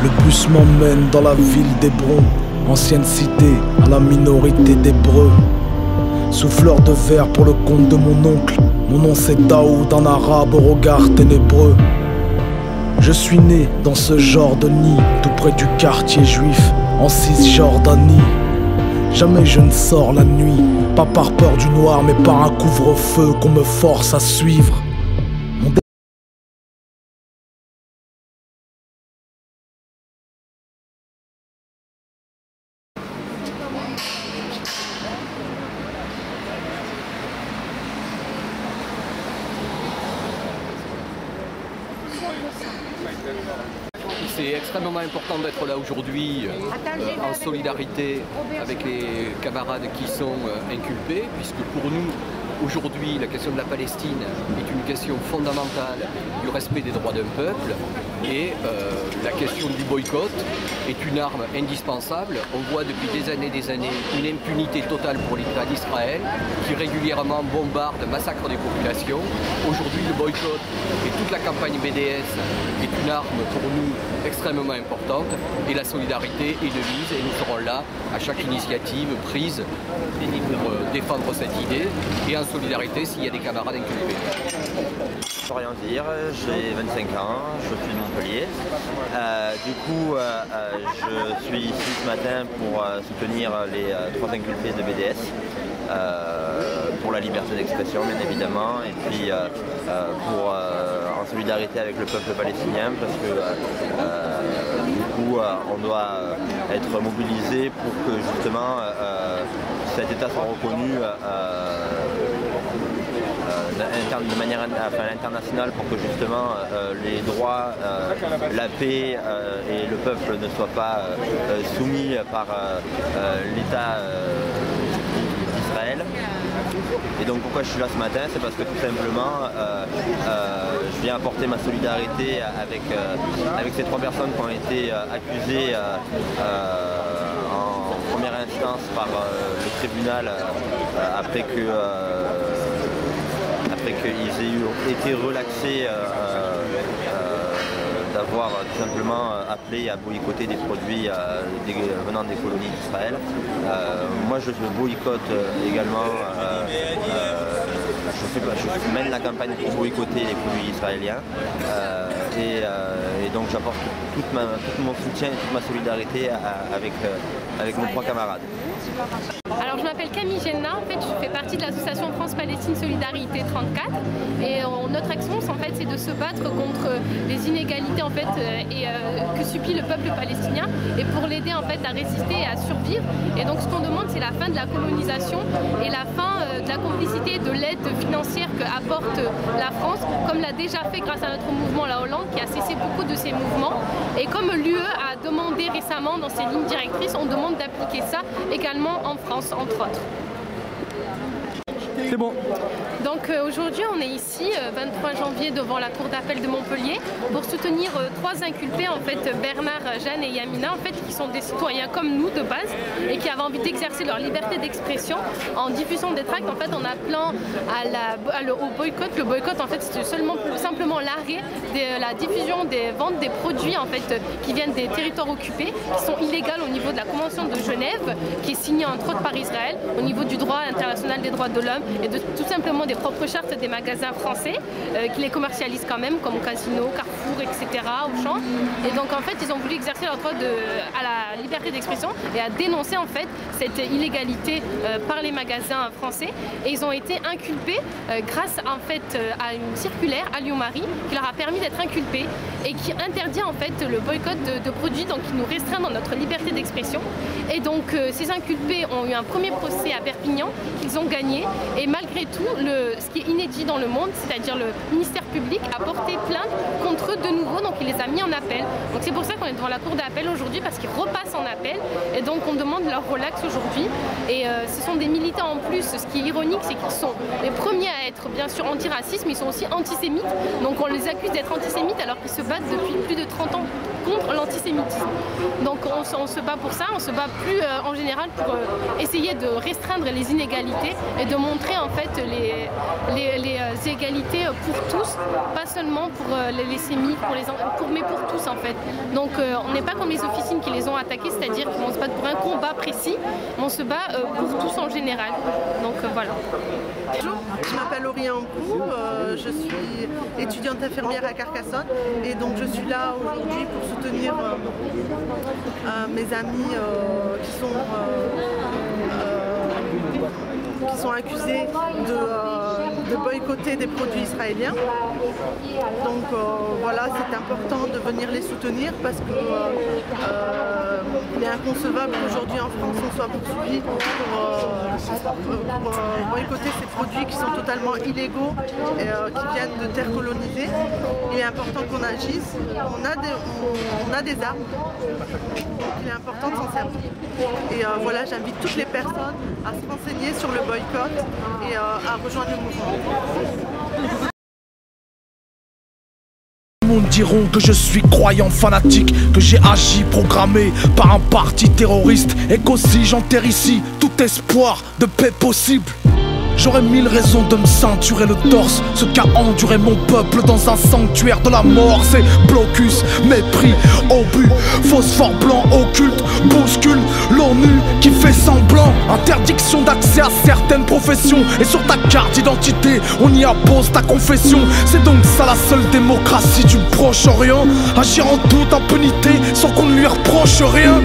Le bus m'emmène dans la ville d'Hébron, ancienne cité à la minorité d'Hébreux. Souffleur de verre pour le compte de mon oncle. Mon nom c'est Daoud, un arabe au regard ténébreux. Je suis né dans ce genre de nid, tout près du quartier juif, en Cisjordanie. Jamais je ne sors la nuit, pas par peur du noir, mais par un couvre-feu qu'on me force à suivre. C'est extrêmement important d'être là aujourd'hui en solidarité avec les camarades qui sont inculpés, puisque pour nous, aujourd'hui, la question de la Palestine est une question fondamentale du respect des droits d'un peuple et la question du boycott est une arme indispensable. On voit depuis des années une impunité totale pour l'État d'Israël qui régulièrement bombarde, massacre des populations. Aujourd'hui, le boycott et toute la campagne BDS est une arme pour nous extrêmement importante et la solidarité est devise et nous serons là à chaque initiative prise pour défendre cette idée et en solidarité s'il y a des camarades inculpés. Je peux rien dire, j'ai 25 ans, je suis de Montpellier. Je suis ici ce matin pour soutenir les 3 inculpés de BDS. Pour la liberté d'expression bien évidemment et puis en solidarité avec le peuple palestinien parce que on doit être mobilisé pour que justement cet État soit reconnu de manière internationale pour que justement les droits, la paix et le peuple ne soient pas soumis par l'État d'Israël. Et donc pourquoi je suis là ce matin, c'est parce que tout simplement je viens apporter ma solidarité avec ces 3 personnes qui ont été accusées en première instance par le tribunal après qu'ils aient été relaxés d'avoir tout simplement appelé à boycotter des produits venant des colonies d'Israël. Moi je boycotte également, je mène la campagne pour boycotter les produits israéliens et donc j'apporte tout mon soutien et toute ma solidarité avec mes 3 camarades. Alors je m'appelle Camille Genna, en fait je fais partie de l'association France-Palestine Solidarité 34 et notre action en fait c'est de se battre contre les inégalités en fait que subit le peuple palestinien et pour l'aider en fait à résister et à survivre. Et donc ce qu'on demande c'est la fin de la colonisation et la fin de la complicité de l'aide financière qu'apporte la France, comme l'a déjà fait grâce à notre mouvement La Hollande qui a cessé beaucoup de ces mouvements et comme l'UE a demandé récemment dans ses lignes directrices, on demande d'appliquer ça également en France entre autres. C'est bon. Donc aujourd'hui on est ici, 23 janvier, devant la cour d'appel de Montpellier pour soutenir 3 inculpés, en fait Bernard, Jeanne et Yamina, en fait qui sont des citoyens comme nous de base et qui avaient envie d'exercer leur liberté d'expression en diffusant des tracts en fait en appelant au boycott. Le boycott en fait c'est simplement l'arrêt de la diffusion des ventes des produits en fait qui viennent des territoires occupés, qui sont illégales au niveau de la Convention de Genève, qui est signée entre autres par Israël, au niveau du droit international des droits de l'homme et de tout simplement des propres chartes des magasins français qui les commercialisent quand même, comme Casino, Carrefour, etc., Auchan. Et donc en fait ils ont voulu exercer leur droit à la liberté d'expression et à dénoncer en fait cette illégalité par les magasins français et ils ont été inculpés grâce en fait à une circulaire à Lyon-Marie qui leur a permis d'être inculpés et qui interdit en fait le boycott de produits, donc qui nous restreint dans notre liberté d'expression. Et donc ces inculpés ont eu un premier procès à Perpignan qu'ils ont gagné et malgré tout, ce qui est inédit dans le monde, c'est-à-dire le ministère public a porté plainte contre eux de nouveau, donc il les a mis en appel. Donc c'est pour ça qu'on est devant la cour d'appel aujourd'hui, parce qu'ils repassent en appel et donc on demande leur relax aujourd'hui. Et ce sont des militants en plus, ce qui est ironique, c'est qu'ils sont les premiers à être bien sûr antiracistes, mais ils sont aussi antisémites. Donc on les accuse d'être antisémites alors qu'ils se battent depuis plus de 30 ans contre l'antisémitisme. Donc on se bat pour ça, on se bat plus en général pour essayer de restreindre les inégalités et de montrer en fait fait les égalités pour tous, pas seulement pour les sémites, mais pour tous en fait. Donc on n'est pas comme les officines qui les ont attaqués, c'est-à-dire qu'ils vont se battre pour un combat précis, mais on se bat pour tous en général. Donc voilà. Bonjour, je m'appelle Aurélie Ancou, je suis étudiante infirmière à Carcassonne et donc je suis là aujourd'hui pour soutenir mes amis qui sont accusés de boycotter des produits israéliens. Donc voilà, c'est important de venir les soutenir parce que il est inconcevable qu'aujourd'hui en France on soit poursuivi pour boycotter ces produits qui sont totalement illégaux et qui viennent de terres colonisées. Il est important qu'on agisse. On a des armes, donc il est important de s'en servir. Et voilà, j'invite toutes les personnes à se renseigner sur le boycott et à rejoindre le mouvement. Tout le monde diront que je suis croyant fanatique, que j'ai agi programmé par un parti terroriste et qu'aussi j'enterre ici tout espoir de paix possible. J'aurais mille raisons de me ceinturer le torse, ce qu'a enduré mon peuple dans un sanctuaire de la mort. C'est blocus, mépris, obus, phosphore blanc occulte, bouscule l'ONU qui fait semblant. Interdiction d'accès à certaines professions, et sur ta carte d'identité on y appose ta confession. C'est donc ça la seule démocratie du Proche-Orient, agir en toute impunité sans qu'on ne lui reproche rien.